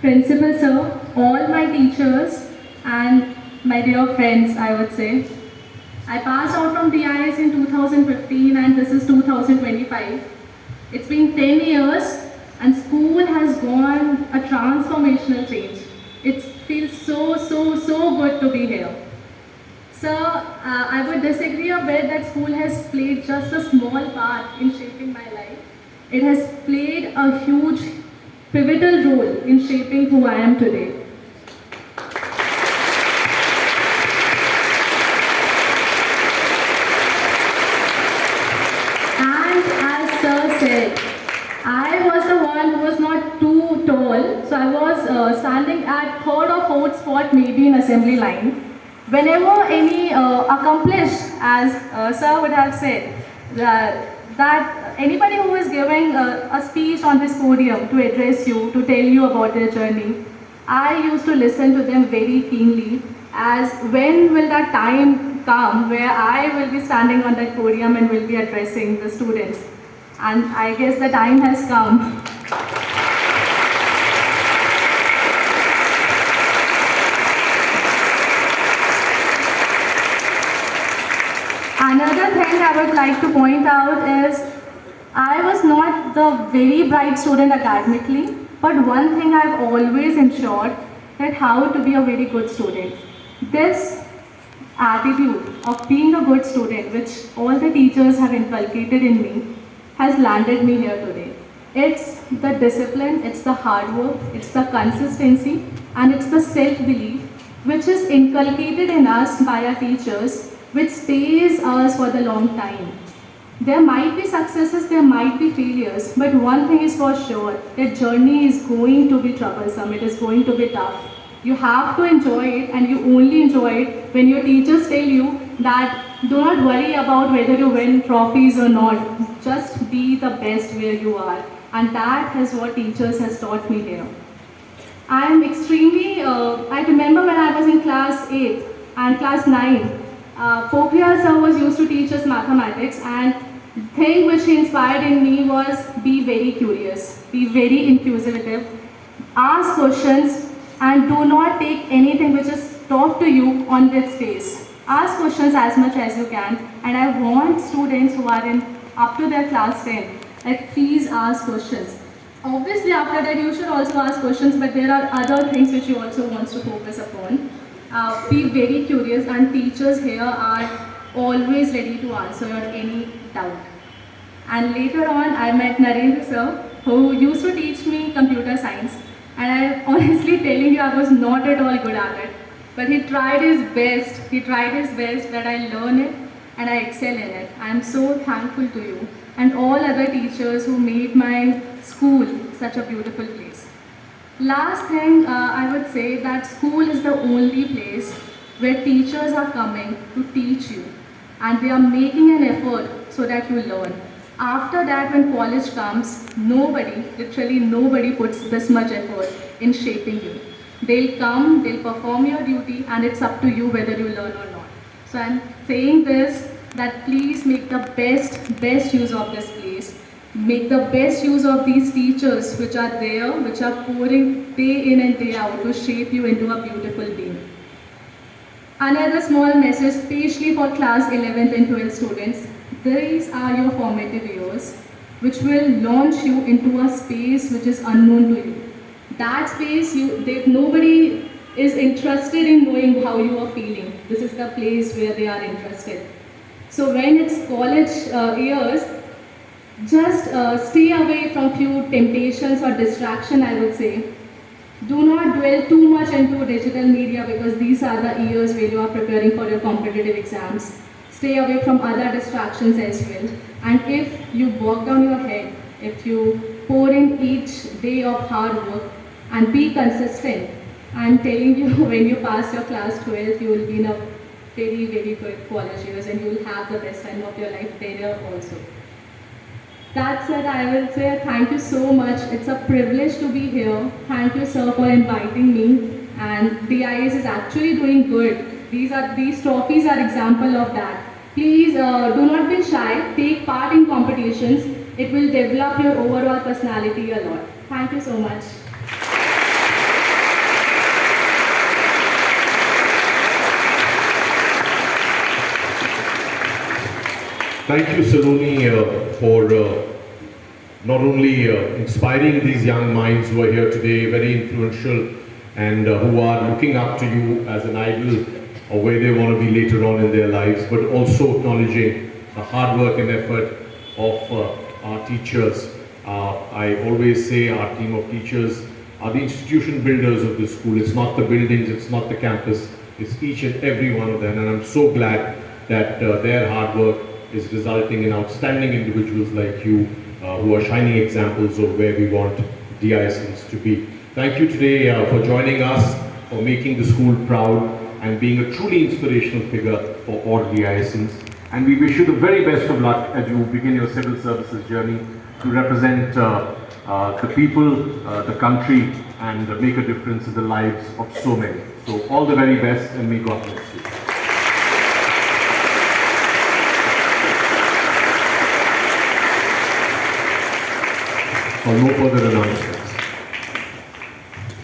Principal sir, all my teachers, and my dear friends, I would say. I passed out from DIS in 2015 and this is 2025. It's been 10 years and school has gone a transformational change. It feels so good to be here. Sir, I would disagree a bit that school has played just a small part in shaping my life. It has played a huge pivotal role in shaping who I am today. And as Sir said, I was the one who was not too tall, so I was standing at third or fourth spot maybe in assembly line. Whenever any accomplished, as Sir would have said, that anybody who is giving a speech on this podium to address you, to tell you about their journey, I used to listen to them very keenly as when will that time come where I will be standing on that podium and will be addressing the students. And I guess the time has come. Another thing I would like to point out is I was not the very bright student academically, but one thing I've always ensured that how to be a very good student. This attitude of being a good student, which all the teachers have inculcated in me, has landed me here today. It's the discipline, it's the hard work, it's the consistency, and it's the self-belief which is inculcated in us by our teachers, which stays us for the long time. There might be successes, there might be failures, but one thing is for sure, that journey is going to be troublesome, it is going to be tough. You have to enjoy it, and you only enjoy it when your teachers tell you that do not worry about whether you win trophies or not, just be the best where you are. And that is what teachers has taught me here. I am extremely, I remember when I was in class 8 and class 9, Pokhrial sir was used to teach us mathematics, and the thing which he inspired in me was be very curious, be very inquisitive, ask questions, and do not take anything which is taught to you on this face. Ask questions as much as you can, and I want students who are in up to their class 10, like please ask questions. Obviously after that you should also ask questions, but there are other things which you also want to focus upon. Be very curious, and teachers here are always ready to answer your any doubt. And later on I met Narendra sir, who used to teach me computer science, and I honestly telling you I was not at all good at it. But he tried his best that I learn it and I excel in it. I am so thankful to you and all other teachers who made my school such a beautiful place. Last thing I would say that school is the only place where teachers are coming to teach you and they are making an effort so that you learn. After that, when college comes, nobody, literally nobody puts this much effort in shaping you. They'll come, they'll perform your duty, and it's up to you whether you learn or not. So I'm saying this, that please make the best use of this place. Make the best use of these teachers which are there, which are pouring day in and day out to shape you into a beautiful being. Another small message, especially for class 11th and 12th students, these are your formative years, which will launch you into a space which is unknown to you. That space, nobody is interested in knowing how you are feeling. This is the place where they are interested. So when it's college years, just stay away from few temptations or distraction, I would say. Do not dwell too much into digital media because these are the years where you are preparing for your competitive exams. Stay away from other distractions as well. And if you bog down your head, if you pour in each day of hard work and be consistent, I'm telling you when you pass your class 12, you will be in a very good college years and you will have the best time of your life there also. That said, I will say thank you so much. It's a privilege to be here. Thank you, sir, for inviting me. And DIS is actually doing good. These trophies are example of that. Please do not be shy. Take part in competitions. It will develop your overall personality a lot. Thank you so much. Thank you, Saloni, for not only inspiring these young minds who are here today, very influential, and who are looking up to you as an idol or where they want to be later on in their lives, but also acknowledging the hard work and effort of our teachers. I always say our team of teachers are the institution builders of this school. It's not the buildings, it's not the campus, it's each and every one of them. And I'm so glad that their hard work is resulting in outstanding individuals like you who are shining examples of where we want DISNs to be. Thank you today for joining us, for making the school proud and being a truly inspirational figure for all DISNs. And we wish you the very best of luck as you begin your civil services journey to represent the people, the country, and make a difference in the lives of so many. So all the very best, and may God bless you. For no further announcement.